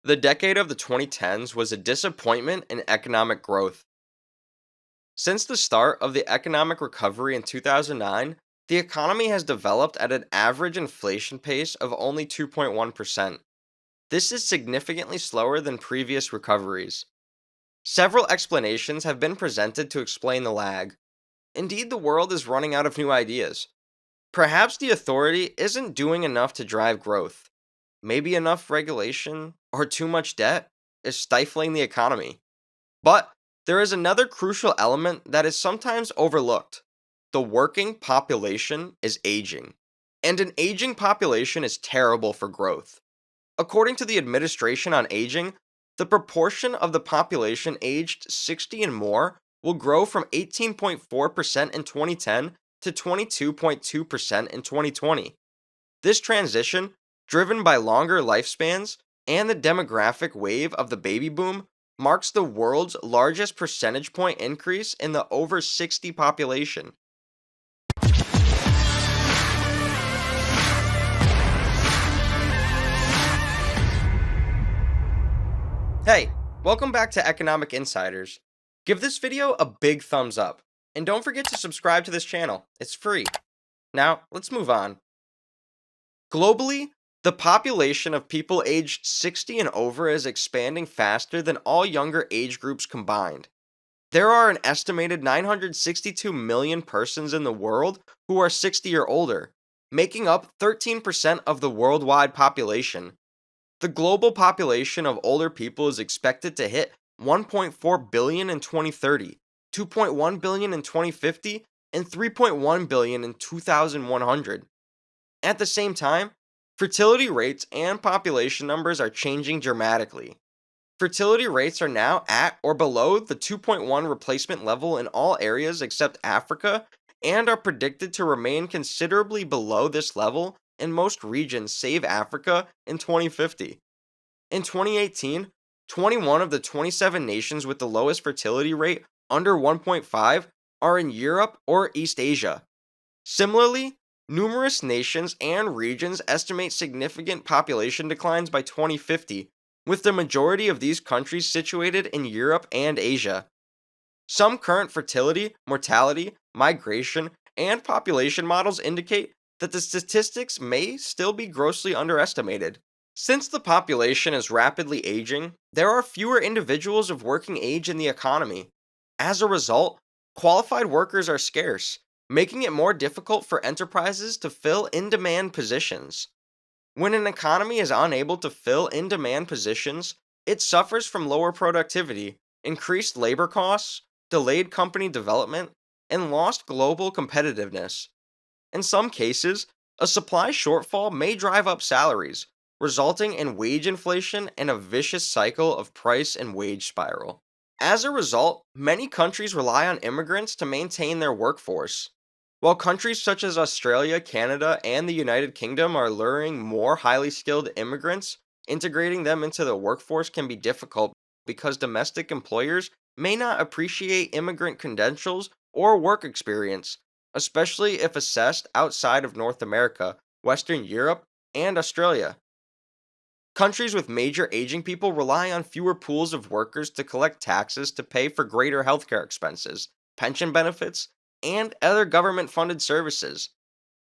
The decade of the 2010s was a disappointment in economic growth. Since the start of the economic recovery in 2009, the economy has developed at an average inflation pace of only 2.1%. This is significantly slower than previous recoveries. Several explanations have been presented to explain the lag. Indeed, the world is running out of new ideas. Perhaps the authority isn't doing enough to drive growth. Maybe enough regulation or too much debt is stifling the economy. But there is another crucial element that is sometimes overlooked. The working population is aging. And an aging population is terrible for growth. According to the Administration on Aging, the proportion of the population aged 60 and more will grow from 18.4% in 2010 to 22.2% in 2020. This transition, driven by longer lifespans and the demographic wave of the baby boom, marks the world's largest percentage point increase in the over 60 population. Hey, welcome back to Economic Insiders. Give this video a big thumbs up, and don't forget to subscribe to this channel. It's free. Now, let's move on. Globally, the population of people aged 60 and over is expanding faster than all younger age groups combined. There are an estimated 962 million persons in the world who are 60 or older, making up 13% of the worldwide population. The global population of older people is expected to hit 1.4 billion in 2030, 2.1 billion in 2050, and 3.1 billion in 2100. At the same time, fertility rates and population numbers are changing dramatically. Fertility rates are now at or below the 2.1 replacement level in all areas except Africa and are predicted to remain considerably below this level in most regions save Africa in 2050. In 2018, 21 of the 27 nations with the lowest fertility rate, under 1.5, are in Europe or East Asia. Similarly, numerous nations and regions estimate significant population declines by 2050, with the majority of these countries situated in Europe and Asia. Some current fertility, mortality, migration, and population models indicate that the statistics may still be grossly underestimated. Since the population is rapidly aging, there are fewer individuals of working age in the economy. As a result, qualified workers are scarce, making it more difficult for enterprises to fill in demand positions. When an economy is unable to fill in demand positions, it suffers from lower productivity, increased labor costs, delayed company development, and lost global competitiveness. In some cases, a supply shortfall may drive up salaries, resulting in wage inflation and a vicious cycle of price and wage spiral. As a result, many countries rely on immigrants to maintain their workforce. While countries such as Australia, Canada, and the United Kingdom are luring more highly skilled immigrants, integrating them into the workforce can be difficult because domestic employers may not appreciate immigrant credentials or work experience, especially if assessed outside of North America, Western Europe, and Australia. Countries with major aging people rely on fewer pools of workers to collect taxes to pay for greater healthcare expenses, pension benefits, and other government funded services.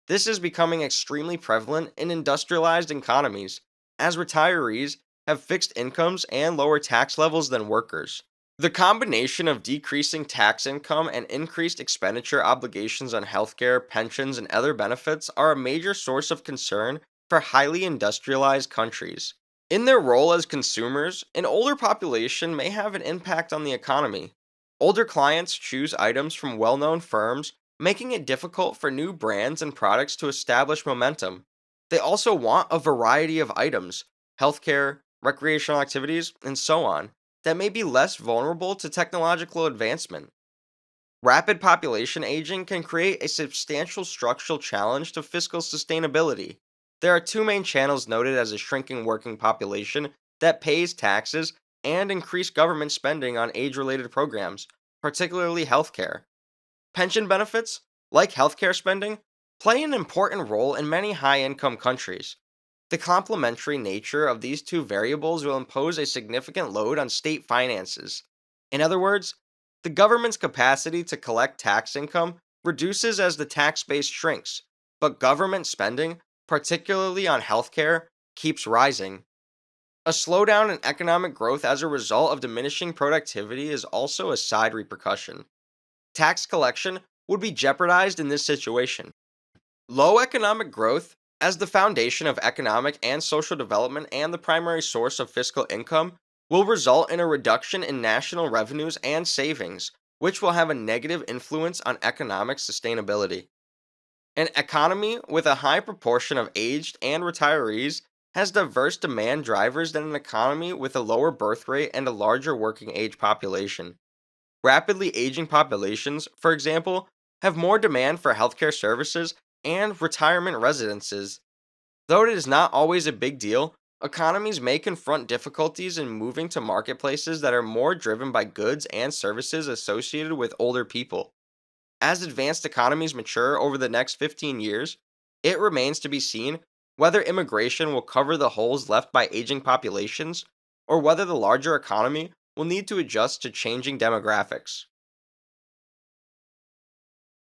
This is becoming extremely prevalent in industrialized economies, as retirees have fixed incomes and lower tax levels than workers. The combination of decreasing tax income and increased expenditure obligations on healthcare, pensions, and other benefits are a major source of concern for highly industrialized countries. In their role as consumers, an older population may have an impact on the economy. Older clients choose items from well known firms, making it difficult for new brands and products to establish momentum. They also want a variety of items, healthcare, recreational activities, and so on, that may be less vulnerable to technological advancement. Rapid population aging can create a substantial structural challenge to fiscal sustainability. There are two main channels noted as a shrinking working population that pays taxes and increased government spending on age related programs, particularly healthcare. Pension benefits, like healthcare spending, play an important role in many high income countries. The complementary nature of these two variables will impose a significant load on state finances. In other words, the government's capacity to collect tax income reduces as the tax base shrinks, but government spending, particularly on healthcare, keeps rising. A slowdown in economic growth as a result of diminishing productivity is also a side repercussion. Tax collection would be jeopardized in this situation. Low economic growth, as the foundation of economic and social development and the primary source of fiscal income, will result in a reduction in national revenues and savings, which will have a negative influence on economic sustainability. An economy with a high proportion of aged and retirees has diverse demand drivers than an economy with a lower birth rate and a larger working age population. Rapidly aging populations, for example, have more demand for healthcare services and retirement residences. Though it is not always a big deal, economies may confront difficulties in moving to marketplaces that are more driven by goods and services associated with older people. As advanced economies mature over the next 15 years, it remains to be seen whether immigration will cover the holes left by aging populations or whether the larger economy will need to adjust to changing demographics.